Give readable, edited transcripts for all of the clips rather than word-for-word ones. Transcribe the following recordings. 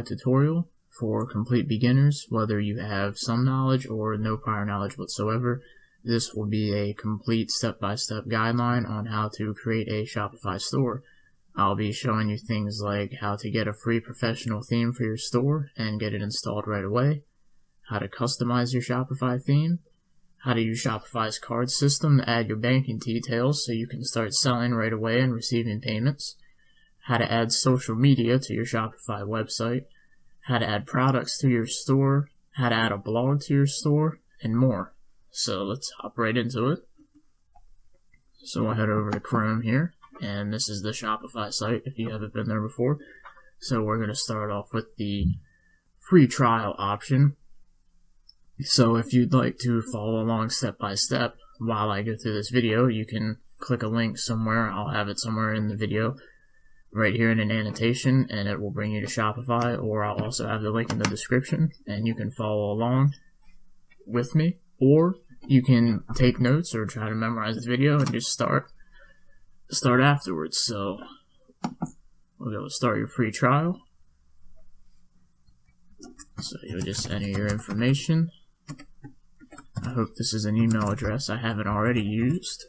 tutorial for complete beginners, whether you have some knowledge or no prior knowledge whatsoever. This will be a complete step-by-step guideline on how to create a Shopify store. I'll be showing you things like how to get a free professional theme for your store and get it installed right away, how to customize your Shopify theme, how to use Shopify's card system to add your banking details so you can start selling right away and receiving payments, how to add social media to your Shopify website, how to add products to your store, how to add a blog to your store, and more. So let's hop right into it. So we'll head over to Chrome here, and this is the Shopify site if you haven't been there before. So we're going to start off with the free trial option. So if you'd like to follow along step by step while I go through this video, you can click a link somewhere. I'll have it somewhere in the video right here in an annotation, and it will bring you to Shopify, or I'll also have the link in the description, and you can follow along with me, or you can take notes or try to memorize the video and just start afterwards. So we'll go start your free trial. So you'll just enter your information. I hope this is an email address I haven't already used.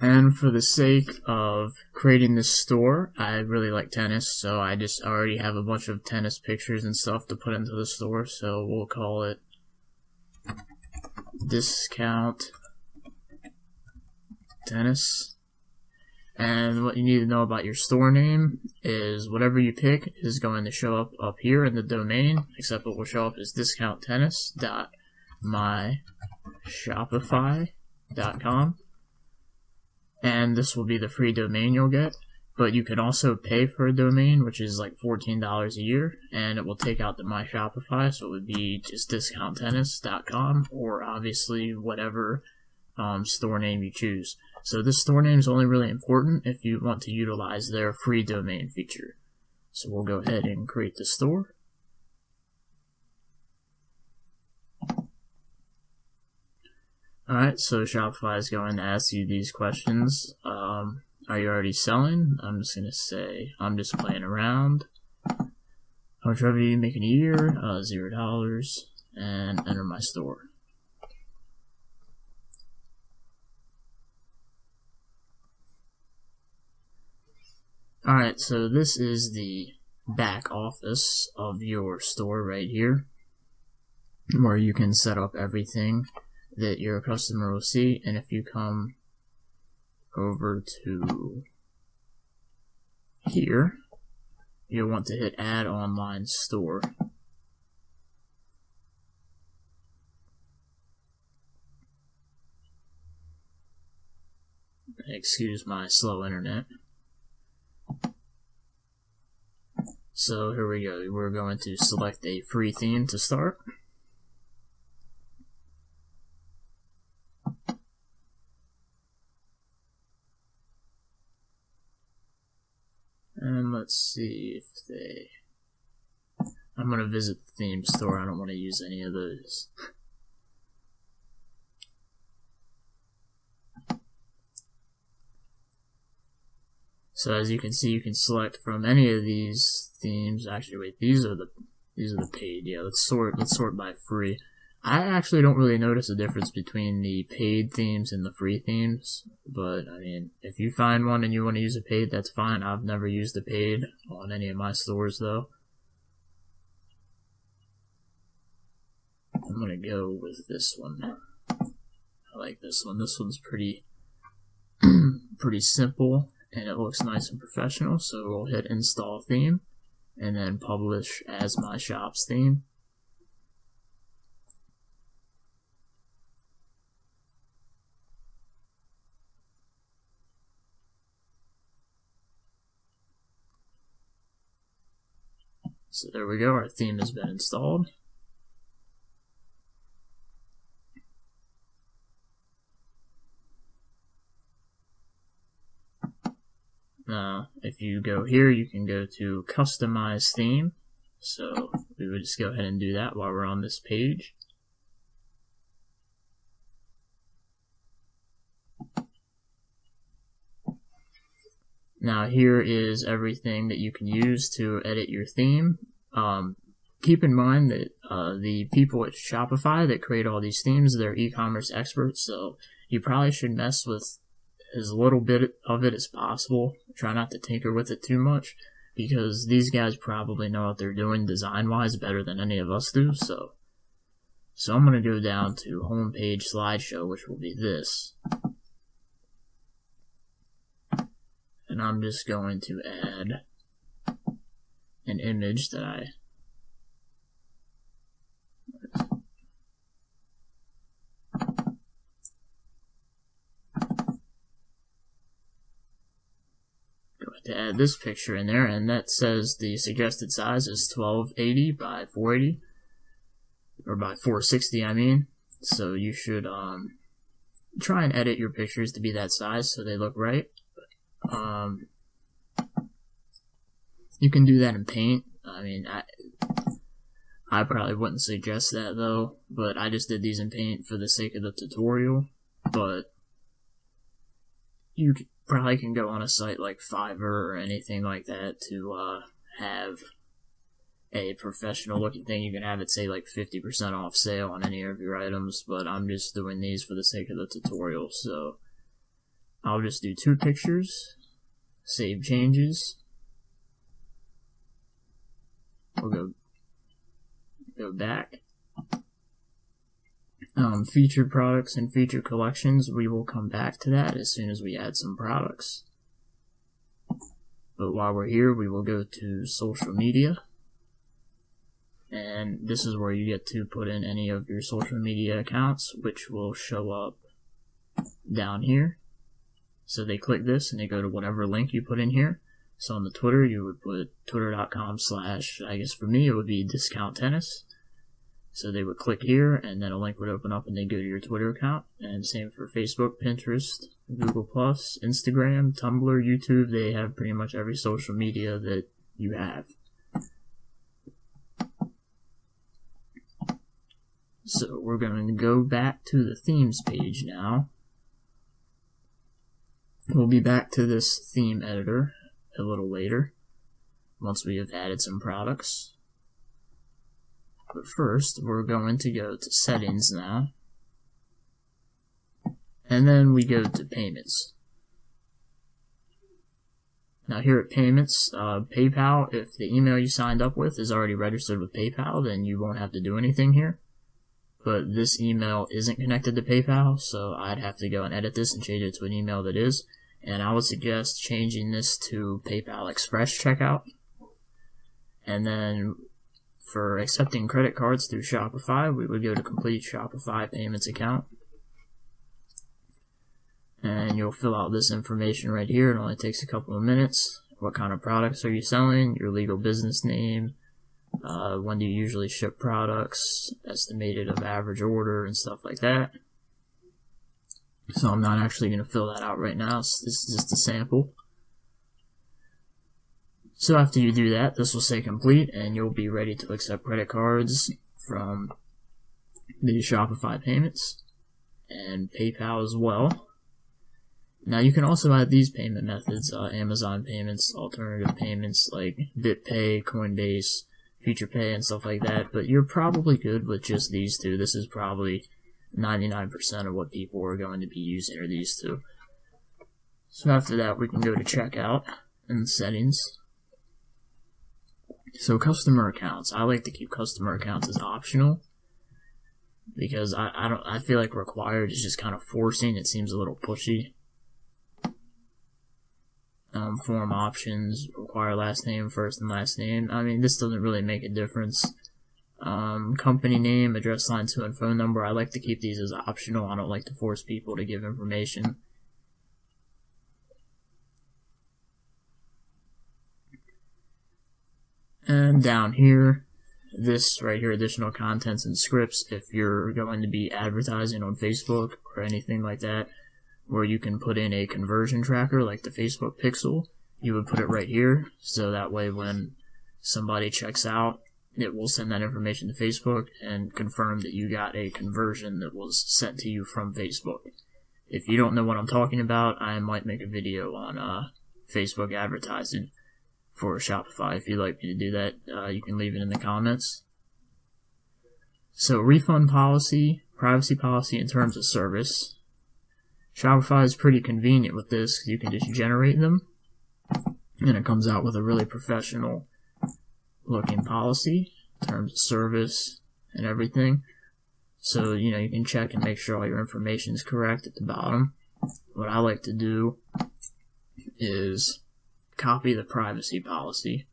And for the sake of creating this store, I really like tennis, so I just already have a bunch of tennis pictures and stuff to put into the store, so we'll call it Discount Tennis. And what you need to know about your store name is whatever you pick is going to show up here in the domain, except what will show up is discounttennis.myshopify.com. And this will be the free domain you'll get, but you can also pay for a domain, which is like $14 a year, and it will take out the My Shopify, so it would be just discounttennis.com, or obviously whatever store name you choose. So this store name is only really important if you want to utilize their free domain feature. So we'll go ahead and create the store. Alright, so Shopify is going to ask you these questions. Are you already selling? I'm just going to say, I'm just playing around. How much revenue you make in a year? $0. And enter my store. Alright, so this is the back office of your store right here, where you can set up everything that your customer will see. And if you come over to here, you'll want to hit Add Online Store. Excuse my slow internet. So here we go. We're going to select a free theme to start. And let's see if I'm going to visit the theme store. I don't want to use any of those. So as you can see, you can select from any of these themes. Actually, wait, these are the paid. Yeah, let's sort by free. I actually don't really notice a difference between the paid themes and the free themes, but I mean, if you find one and you want to use a paid, that's fine. I've never used a paid on any of my stores though. I'm gonna go with this one. I like this one. This one's pretty simple, and it looks nice and professional. So we'll hit Install Theme, and then Publish as my shop's theme. So there we go, our theme has been installed. Now, if you go here, you can go to Customize Theme. So we would just go ahead and do that while we're on this page. Now here is everything that you can use to edit your theme. Keep in mind that the people at Shopify that create all these themes, they're e-commerce experts, so you probably should mess with as little bit of it as possible. Try not to tinker with it too much, because these guys probably know what they're doing design-wise better than any of us do. So I'm going to go down to homepage slideshow, which will be this. And I'm just going to add an image that I to add this picture in there, and that says the suggested size is 1280 by 480, or by 460 I mean. So you should try and edit your pictures to be that size so they look right. You can do that in Paint. I mean, I probably wouldn't suggest that though, but I just did these in Paint for the sake of the tutorial. But you probably can go on a site like Fiverr or anything like that to have a professional looking thing. You can have it say like 50% off sale on any of your items, but I'm just doing these for the sake of the tutorial. So I'll just do 2 pictures, save changes. We'll go back. Featured products and featured collections, we will come back to that as soon as we add some products. But while we're here, we will go to social media. And this is where you get to put in any of your social media accounts, which will show up down here. So they click this and they go to whatever link you put in here. So on the Twitter, you would put twitter.com/ I guess for me it would be discount tennis. So they would click here, and then a link would open up, and they go to your Twitter account. And same for Facebook, Pinterest, Google+, Instagram, Tumblr, YouTube. They have pretty much every social media that you have. So we're going to go back to the themes page now. We'll be back to this theme editor a little later, once we have added some products. But first, we're going to go to settings now. And then we go to payments. Now here at payments, PayPal, if the email you signed up with is already registered with PayPal, then you won't have to do anything here. But this email isn't connected to PayPal, so I'd have to go and edit this and change it to an email that is. And I would suggest changing this to PayPal Express checkout. And then for accepting credit cards through Shopify, we would go to complete Shopify payments account. And you'll fill out this information right here. It only takes a couple of minutes. What kind of products are you selling? Your legal business name. When do you usually ship products? Estimated of average order and stuff like that. So I'm not actually going to fill that out right now. So this is just a sample. So after you do that, this will say complete, and you'll be ready to accept credit cards from the Shopify payments and PayPal as well. Now you can also add these payment methods, Amazon payments, alternative payments like BitPay, Coinbase, FuturePay, and stuff like that, but you're probably good with just these two. This is probably 99% of what people are going to be using are these two. So after that, we can go to checkout and settings. So customer accounts, I like to keep customer accounts as optional because I feel like required is just kind of forcing. It seems a little pushy. Form options, require last name, first and last name. I mean, this doesn't really make a difference. Company name, address line 2, and phone number. I like to keep these as optional. I don't like to force people to give information. And down here, this right here, additional contents and scripts, if you're going to be advertising on Facebook or anything like that, where you can put in a conversion tracker like the Facebook Pixel, you would put it right here, so that way when somebody checks out, it will send that information to Facebook and confirm that you got a conversion that was sent to you from Facebook. If you don't know what I'm talking about, I might make a video on Facebook advertising for Shopify. If you'd like me to do that, you can leave it in the comments. So refund policy, privacy policy, and terms of service. Shopify is pretty convenient with this because you can just generate them, and it comes out with a really professional looking policy, terms of service, and everything. So, you can check and make sure all your information is correct at the bottom. What I like to do is copy the privacy policy,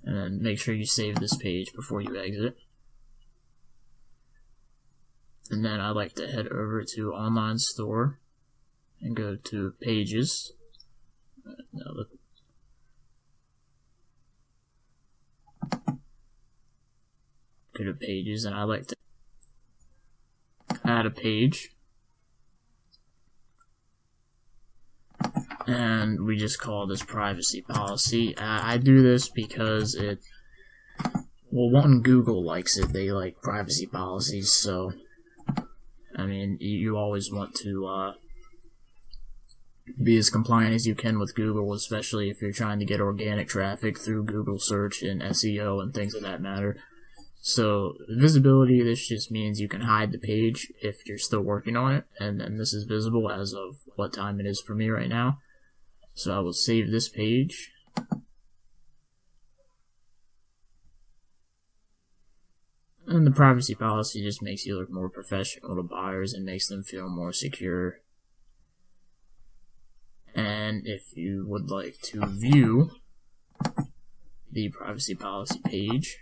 and then make sure you save this page before you exit. And then I like to head over to Online Store and go to Pages. Go to Pages, and I like to add a page. And we just call this privacy policy. I do this because Google likes it. They like privacy policies, so you always want to be as compliant as you can with Google, especially if you're trying to get organic traffic through Google search and SEO and things of that matter. So visibility, this just means you can hide the page if you're still working on it, and then this is visible as of what time it is for me right now. So I will save this page. And the privacy policy just makes you look more professional to buyers and makes them feel more secure. And if you would like to view the privacy policy page,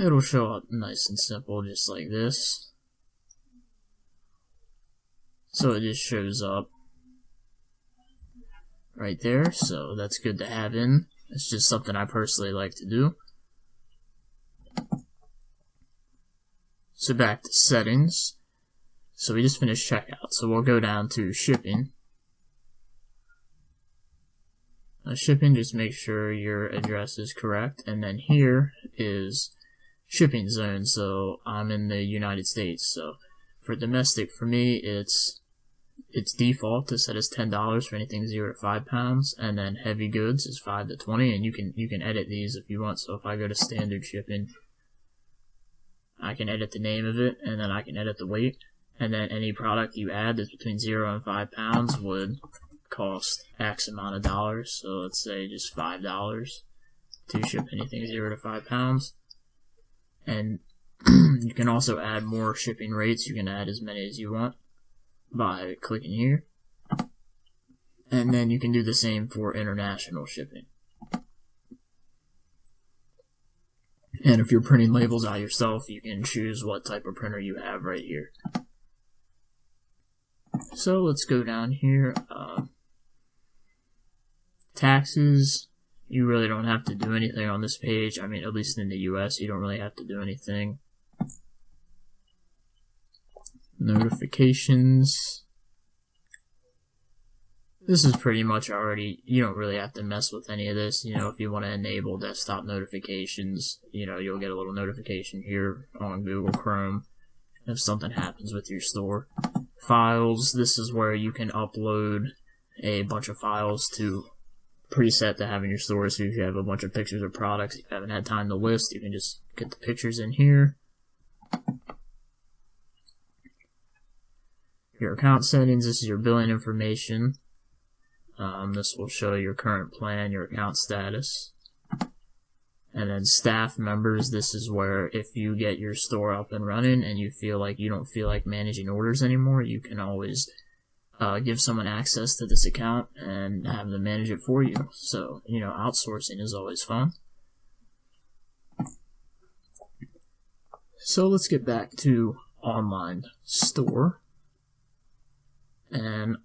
it'll show up nice and simple, just like this. So it just shows up right there, so that's good to have in. It's just something I personally like to do. So back to settings. So we just finished checkout, so we'll go down to shipping. Shipping, just make sure your address is correct, and then here is shipping zone. So I'm in the United States, so for domestic, for me, it's default to set as $10 for anything 0 to 5 pounds, and then heavy goods is 5 to 20, and you can edit these if you want. So if I go to standard shipping, I can edit the name of it, and then I can edit the weight, and then any product you add that's between 0 and 5 pounds would cost X amount of dollars. So let's say just $5 to ship anything 0 to 5 pounds. And you can also add more shipping rates. You can add as many as you want by clicking here. And then you can do the same for international shipping. And if you're printing labels out yourself, you can choose what type of printer you have right here. So let's go down here. Taxes, you really don't have to do anything on this page. At least in the US, you don't really have to do anything. Notifications. This is pretty much already, you don't really have to mess with any of this. If you want to enable desktop notifications, you'll get a little notification here on Google Chrome if something happens with your store. Files, this is where you can upload a bunch of files to preset to have in your store. So if you have a bunch of pictures of products you haven't had time to list, you can just get the pictures in here. Your account settings, this is your billing information. This will show your current plan, your account status. And then staff members, this is where if you get your store up and running and you feel like you don't feel like managing orders anymore, you can always give someone access to this account and have them manage it for you. So, outsourcing is always fun. So let's get back to Online Store. And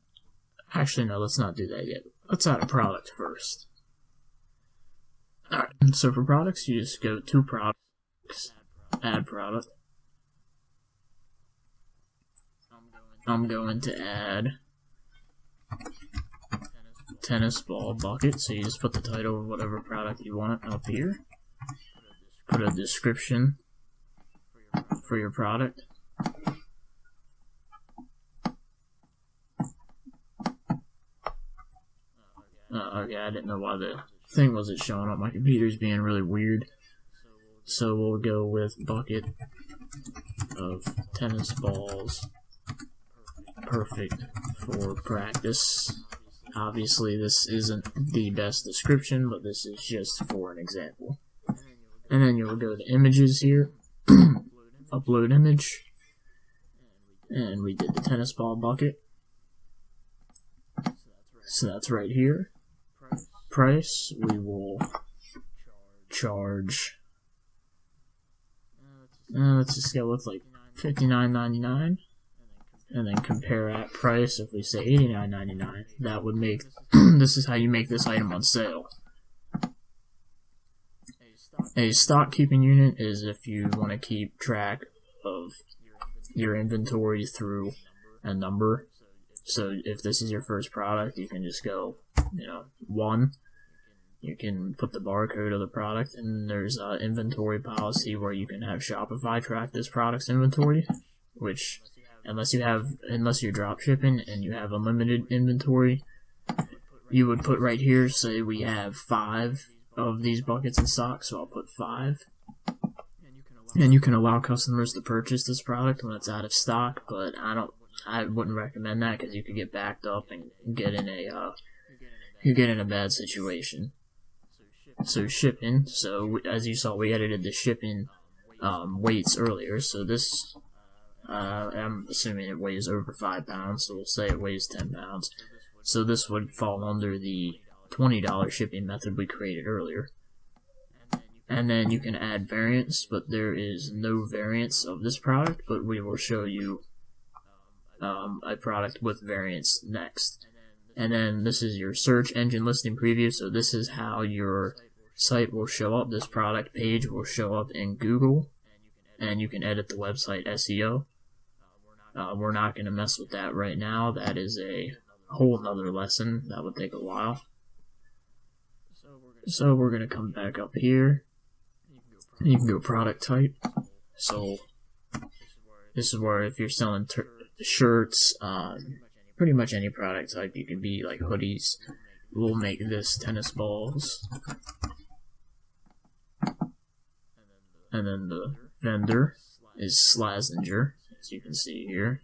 actually, no, let's not do that yet. Let's add a product first. Alright, so for products, you just go to products, add product. I'm going to add tennis ball bucket, so you just put the title of whatever product you want up here. Put a description for your product. Okay, I didn't know why the thing wasn't showing up. My computer's being really weird. So we'll go with bucket of tennis balls, perfect for practice. Obviously this isn't the best description, but this is just for an example. And then you'll go to images here, upload image, and we did the tennis ball bucket. So that's right here. Price, we will charge, let's just go with like $59.99, and then compare at price. If we say $89.99, that would make, this is how you make this item on sale. A stock keeping unit is if you want to keep track of your inventory through a number. So if this is your first product, you can just go, 1. You can put the barcode of the product, and there's an inventory policy where you can have Shopify track this product's inventory, which, unless you're drop shipping and you have unlimited inventory, you would put right here, say we have 5 of these buckets in stock, so I'll put 5. And you can allow customers to purchase this product when it's out of stock, but I wouldn't recommend that because you could get backed up and get in a bad situation. So shipping, as you saw, we edited the shipping weights earlier, so this, I'm assuming it weighs over 5 pounds, so we'll say it weighs 10 pounds. So this would fall under the $20 shipping method we created earlier. And then you can add variants, but there is no variants of this product, but we will show you a product with variants next. And then this is your search engine listing preview, so this is how your site will show up. This product page will show up in Google, and you can edit the website SEO. We're not going to mess with that right now. That is a whole nother lesson. That would take a while. So we're going to come back up here. You can go product type. So this is where if you're selling shirts, pretty much any product type, you can be like hoodies. We'll make this tennis balls. And then the vendor is Slazenger, as you can see here.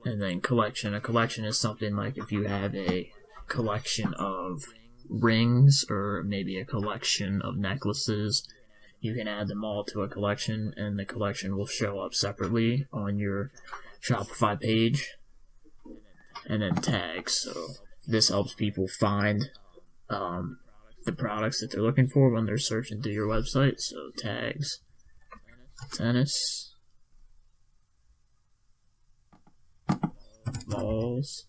And then collection. A collection is something like if you have a collection of rings or maybe a collection of necklaces, you can add them all to a collection, and the collection will show up separately on your Shopify page. And then tags, so this helps people find the products that they're looking for when they're searching through your website. So tags, tennis balls,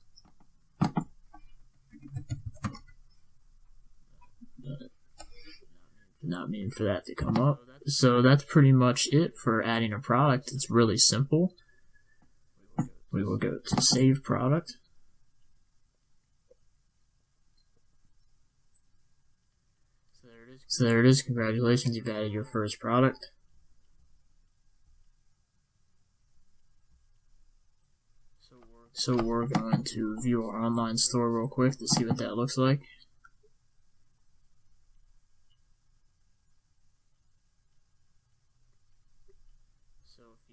not meaning for that to come up. So that's pretty much it for adding a product. It's really simple. We will go to save product. So there it is. Congratulations, you've added your first product. So we're going to view our online store real quick to see what that looks like.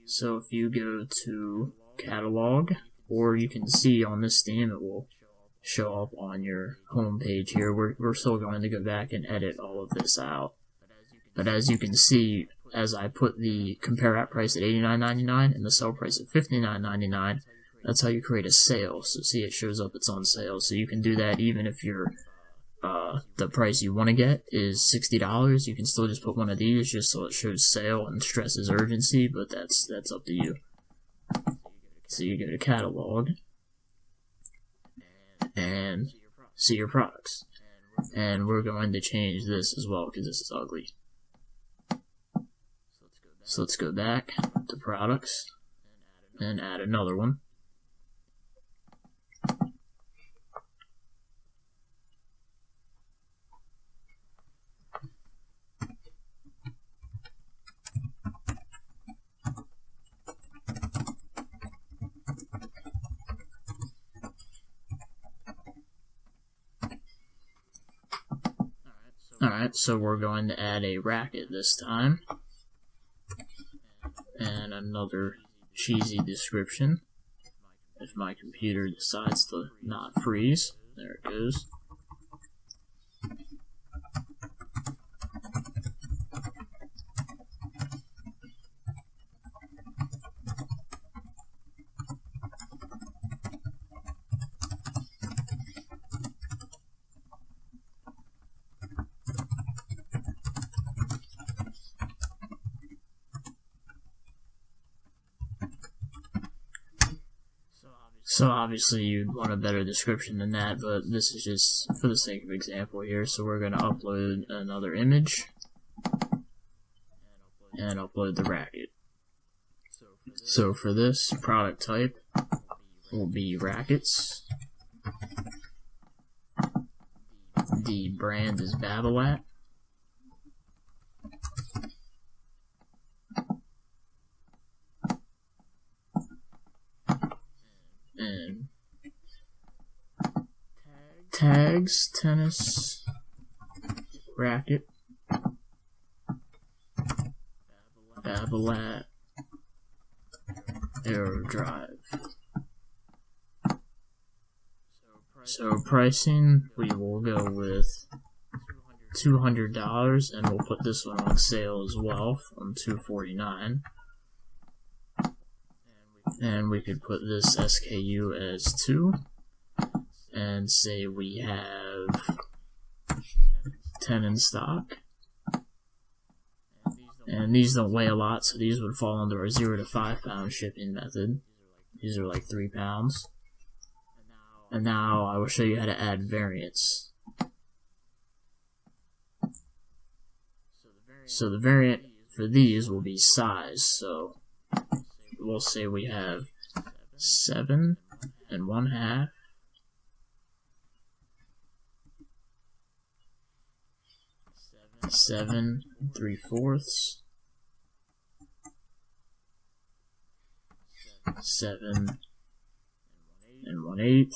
So if you go to catalog, or you can see on this theme, it will show up on your home page here. We're still going to go back and edit all of this out. But as you can see, as I put the compare at price at $89.99 and the sell price at $59.99, that's how you create a sale. So see, it shows up it's on sale. So you can do that even if your the price you want to get is $60. You can still just put one of these just so it shows sale and stresses urgency, but that's up to you. So you go to catalog and see your products. And we're going to change this as well because this is ugly. So let's go back to products and add another one. Alright, so we're going to add a racket this time. And another cheesy description. If my computer decides to not freeze. There it goes. So obviously you'd want a better description than that, but this is just for the sake of example here. So we're going to upload another image and upload the racket. So for this, product type will be rackets. The brand is Babolat. And tags, tennis, racket, Babolat, Aero Drive. So pricing, we will go with $200, and we'll put this one on sale as well from $249. And we could put this SKU as 2, and say we have 10 in stock. And these don't weigh a lot, so these would fall under our 0 to 5 pound shipping method. These are like 3 pounds. And now I will show you how to add variants. So the variant for these will be size, so we'll say we have 7 1/2, 7 3/4, 7 1/8,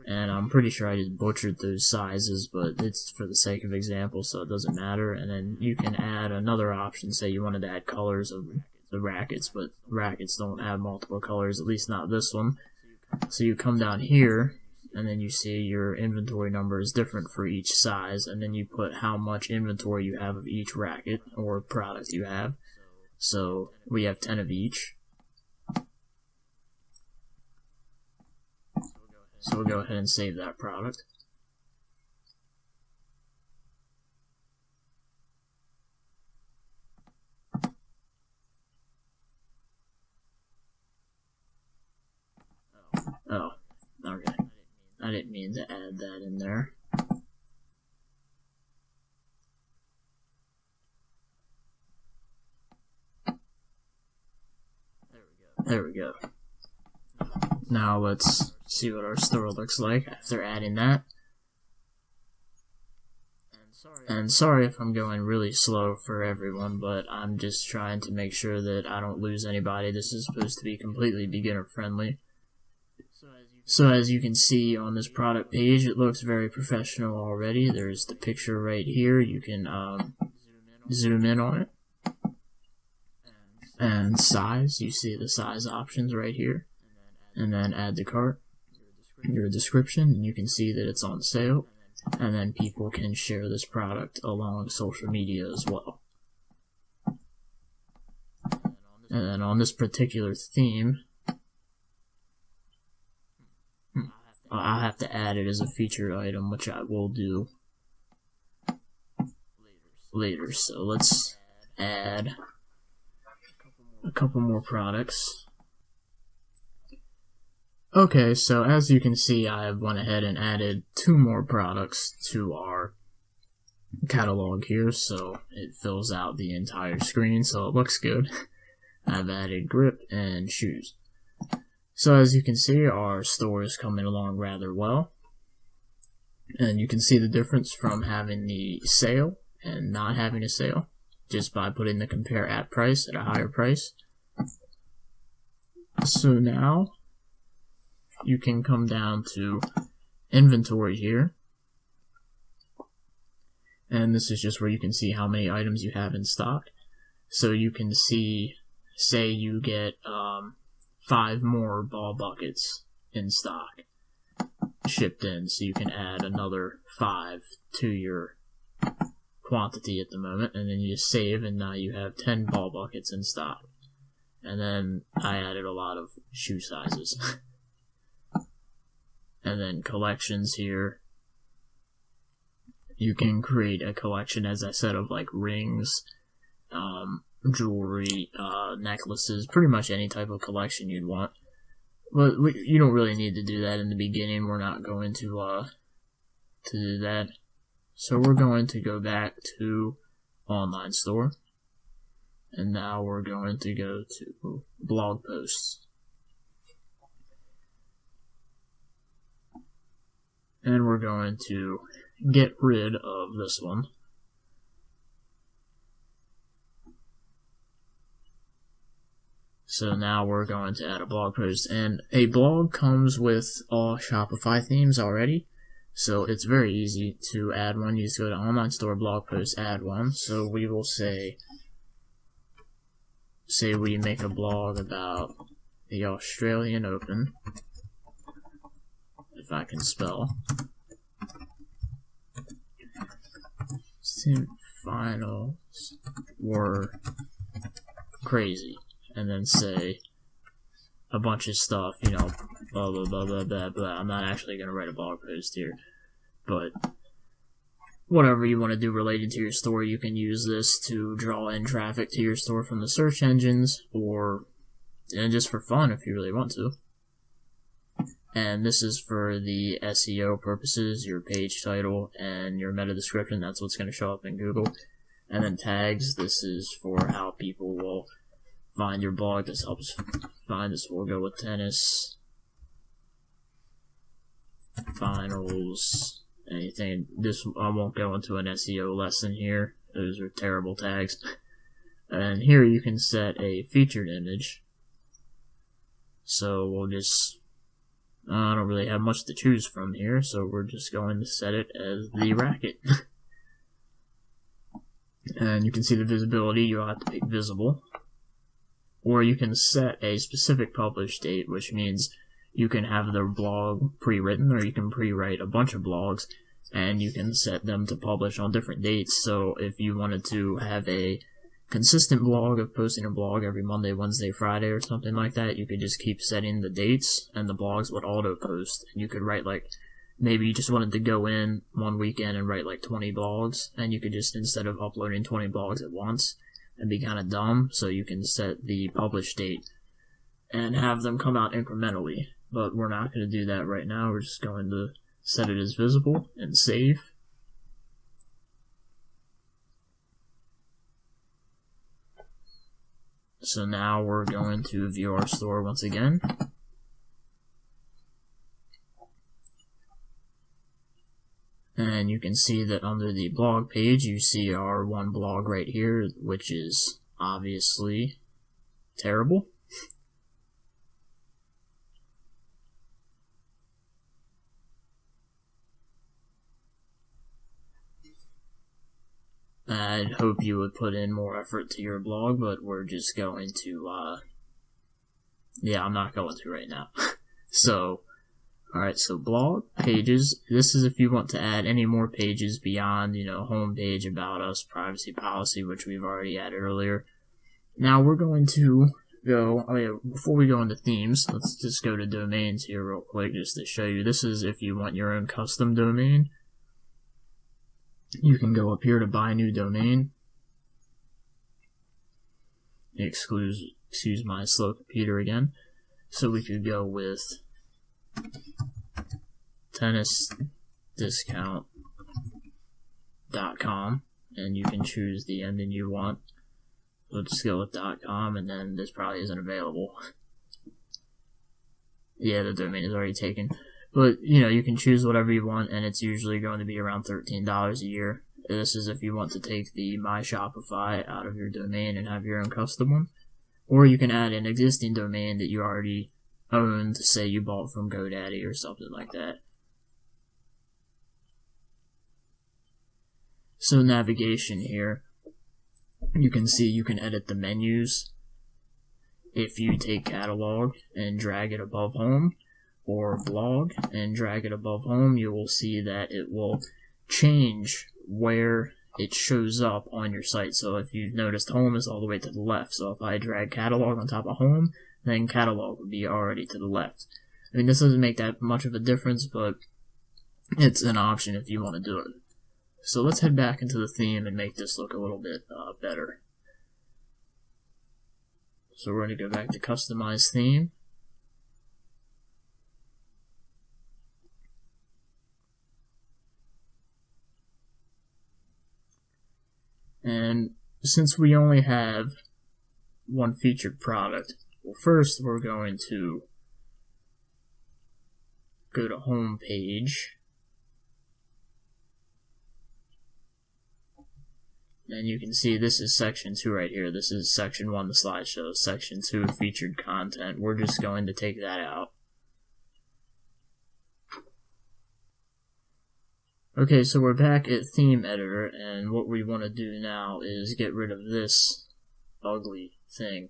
and I'm pretty sure I just butchered those sizes, but it's for the sake of example, so it doesn't matter. And then you can add another option. Say you wanted to add colors of the rackets, but rackets don't have multiple colors, at least not this one. So you come down here, and then you see your inventory number is different for each size, and then you put how much inventory you have of each racket or product you have. So we have 10 of each. So we'll go ahead and save that product. Oh, okay. I didn't mean to add that in there. There we go. Now let's see what our store looks like after adding that. And sorry if I'm going really slow for everyone, but I'm just trying to make sure that I don't lose anybody. This is supposed to be completely beginner friendly. So as you can see on this product page, it looks very professional already. There's the picture right here. You can zoom in on it. And size, you see the size options right here. And then add to cart, your description, and you can see that it's on sale. And then people can share this product along social media as well. And then on this particular theme, I'll have to add it as a featured item, which I will do later. So let's add a couple more products. Okay, so as you can see, I have went ahead and added 2 more products to our catalog here, so it fills out the entire screen, so it looks good. I've added grip and shoes. So as you can see, our store is coming along rather well. And you can see the difference from having the sale and not having a sale, just by putting the compare at price at a higher price. So now, you can come down to inventory here, And this is just where you can see how many items you have in stock. So you can see, say you get 5 more ball buckets in stock shipped in, so you can add another 5 to your quantity at the moment, and then you just save, and now you have 10 ball buckets in stock. And then I added a lot of shoe sizes. And then collections here. You can create a collection, as I said, of like rings, jewelry, necklaces, pretty much any type of collection you'd want. But you don't really need to do that in the beginning. We're not going to do that. So we're going to go back to online store. And now we're going to go to blog posts. And we're going to get rid of this one. So now we're going to add a blog post, and a blog comes with all Shopify themes already, so it's very easy to add one. You just go to online store, blog post, add one. So we will say we make a blog about the Australian Open, if I can spell. Finals were crazy. And then say a bunch of stuff, you know, blah, blah, blah, blah, blah, blah. I'm not actually going to write a blog post here, but whatever you want to do related to your store, you can use this to draw in traffic to your store from the search engines, and just for fun if you really want to. And this is for the SEO purposes, your page title and your meta description. That's what's going to show up in Google. And then tags, this is for how people will find your blog. This helps find this. We'll go with tennis finals, anything. This, I won't go into an SEO lesson here. Those are terrible tags. And here you can set a featured image. So we'll just, I don't really have much to choose from here, so we're just going to set it as the racket. And you can see the visibility. You'll have to pick visible. Or you can set a specific publish date, which means you can have the blog pre-written, or you can pre-write a bunch of blogs, and you can set them to publish on different dates. So if you wanted to have a consistent blog of posting a blog every Monday, Wednesday, Friday, or something like that, you could just keep setting the dates, and the blogs would auto-post. And you could write, like, maybe you just wanted to go in one weekend and write like 20 blogs, and you could just, instead of uploading 20 blogs at once, and be kind of dumb, so you can set the publish date and have them come out incrementally. But we're not going to do that right now. We're just going to set it as visible and save. So now we're going to view our store once again. And you can see that under the blog page, you see our one blog right here, which is obviously terrible. I'd hope you would put in more effort to your blog, but we're just going to, yeah, I'm not going to right now. So, alright, so blog pages, this is if you want to add any more pages beyond, you know, home page, about us, privacy policy, which we've already added earlier. Now we're going to go, before we go into themes, let's just go to domains here real quick just to show you. This is if you want your own custom domain. You can go up here to buy new domain. Excuse my slow computer again. So we could go with tennisdiscount.com, and you can choose the ending you want. We'll just go with .com, and then this probably isn't available. Yeah, the domain is already taken. But, you know, you can choose whatever you want, and it's usually going to be around $13 a year. This is if you want to take the My Shopify out of your domain and have your own custom one. Or you can add an existing domain that you already owned, say you bought from GoDaddy or something like that. So navigation here, you can see you can edit the menus. If you take catalog and drag it above home, or blog and drag it above home, you will see that it will change where it shows up on your site. So if you've noticed, home is all the way to the left. So if I drag catalog on top of home, then catalog would be already to the left. I mean, this doesn't make that much of a difference, but it's an option if you want to do it. So let's head back into the theme and make this look a little bit better. So we're going to go back to customize theme. And since we only have one featured product, well, first we're going to go to home page. And you can see this is section 2 right here. This is section 1, the slideshow. Section 2, featured content. We're just going to take that out. Okay, so we're back at theme editor, and what we want to do now is get rid of this ugly thing.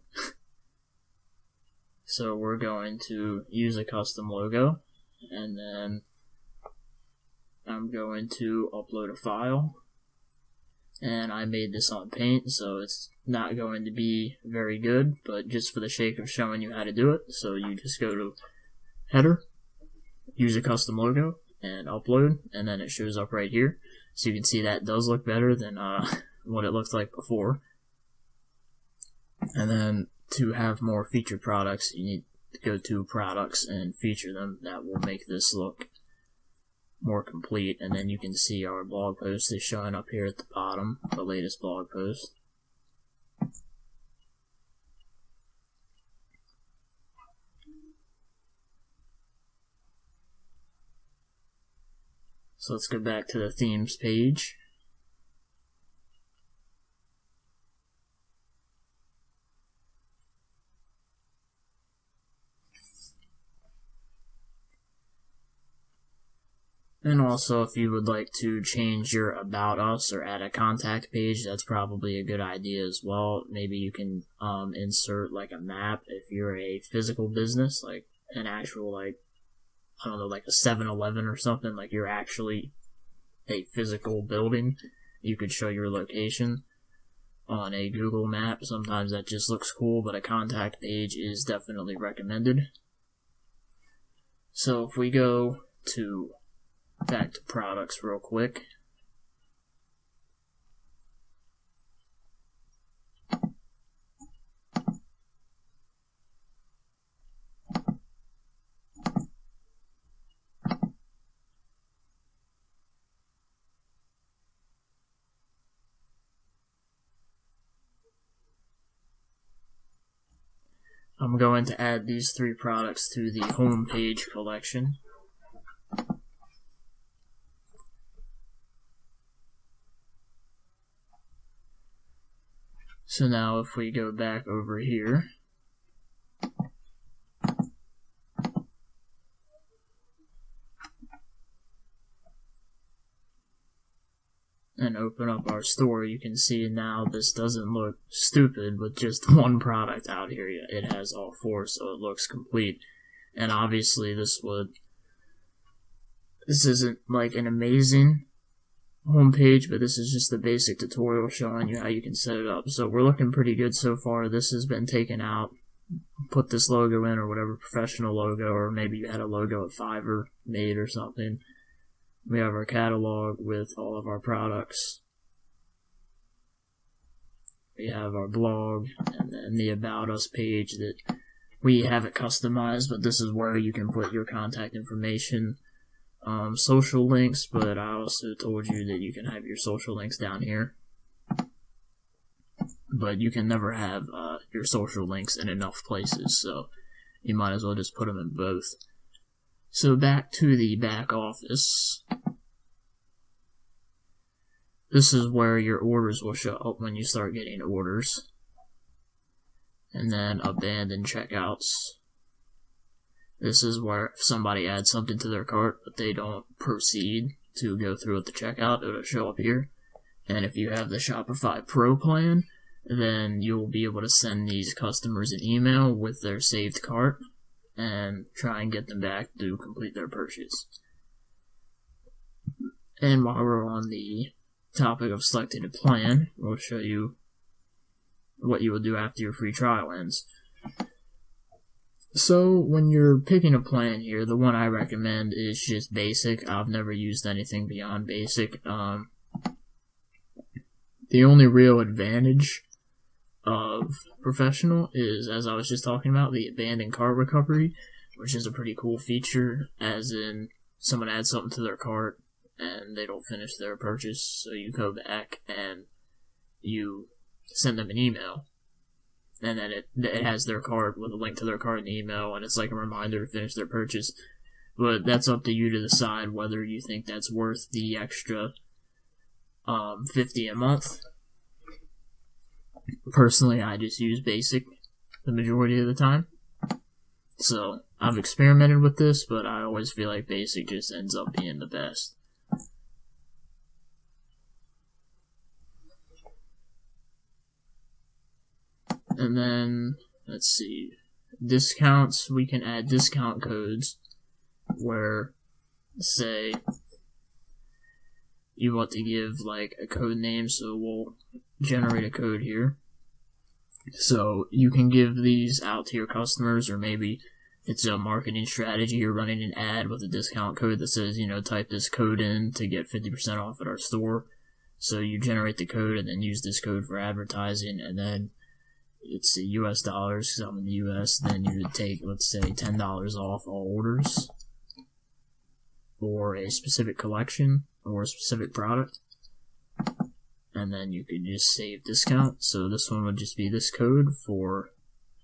So we're going to use a custom logo, and then I'm going to upload a file. And I made this on Paint, so it's not going to be very good, but just for the sake of showing you how to do it, so you just go to header, use a custom logo, and upload, and then it shows up right here. So you can see that does look better than what it looked like before. And then to have more featured products, you need to go to products and feature them. That will make this look more complete, and then you can see our blog post is showing up here at the bottom, the latest blog post. So let's go back to the themes page. And also, if you would like to change your About Us or add a contact page, that's probably a good idea as well. Maybe you can insert like a map if you're a physical business, like an actual, like, I don't know, like a 7-Eleven or something, like you're actually a physical building. You could show your location on a Google map. Sometimes that just looks cool, but a contact page is definitely recommended. So if we go to back to products real quick. I'm going to add these 3 products to the home page collection. So now if we go back over here, and open up our store, you can see now this doesn't look stupid with just one product out here. It has all 4, so it looks complete. And obviously this isn't like an amazing homepage, but this is just the basic tutorial showing you how you can set it up. So we're looking pretty good so far. This has been taken out. Put this logo in, or whatever professional logo, or maybe you had a logo at Fiverr made or something. We have our catalog with all of our products. We have our blog, and then the About Us page that we have it customized, but this is where you can put your contact information, social links, but I also told you that you can have your social links down here. But you can never have your social links in enough places, so you might as well just put them in both. So back to the back office. This is where your orders will show up when you start getting orders. And then abandoned checkouts. This is where if somebody adds something to their cart, but they don't proceed to go through with the checkout, it'll show up here. And if you have the Shopify Pro plan, then you'll be able to send these customers an email with their saved cart and try and get them back to complete their purchase. And while we're on the topic of selecting a plan, we'll show you what you will do after your free trial ends. So when you're picking a plan here, the one I recommend is just basic. I've never used anything beyond basic. The only real advantage of professional is, as I was just talking about, the abandoned cart recovery, which is a pretty cool feature, as in someone adds something to their cart and they don't finish their purchase, so you go back and you send them an email, and then it has their cart with a link to their cart in the email, and it's like a reminder to finish their purchase. But that's up to you to decide whether you think that's worth the extra $50 a month. Personally, I just use basic the majority of the time. So I've experimented with this, but I always feel like basic just ends up being the best. And then, let's see, discounts, we can add discount codes where, say, you want to give like a code name, so we'll generate a code here. So you can give these out to your customers, or maybe it's a marketing strategy. You're running an ad with a discount code that says, type this code in to get 50% off at our store. So you generate the code and then use this code for advertising, and then it's US dollars because I'm in the US. Then you would take, let's say, $10 off all orders for a specific collection or a specific product. And then you could just save discount. So this one would just be this code for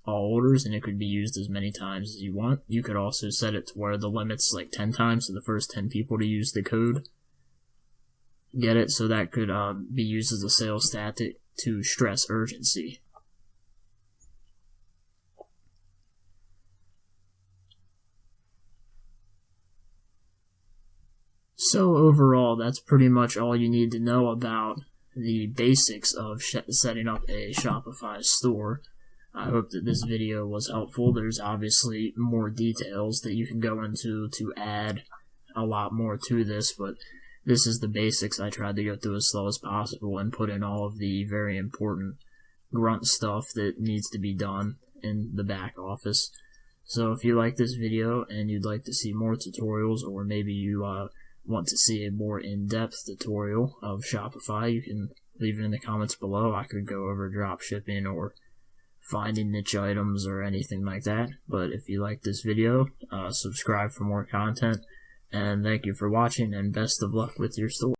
all orders, and it could be used as many times as you want. You could also set it to where the limit's like 10 times, so the first 10 people to use the code get it. So that could be used as a sales tactic to stress urgency. So overall, that's pretty much all you need to know about the basics of setting up a Shopify store. I hope that this video was helpful. There's obviously more details that you can go into to add a lot more to this, but this is the basics. I tried to go through as slow as possible and put in all of the very important grunt stuff that needs to be done in the back office. So if you like this video and you'd like to see more tutorials, or maybe you want to see a more in-depth tutorial of Shopify, you can leave it in the comments below. I could go over drop shipping or finding niche items or anything like that. But if you like this video, subscribe for more content, and thank you for watching, and best of luck with your store.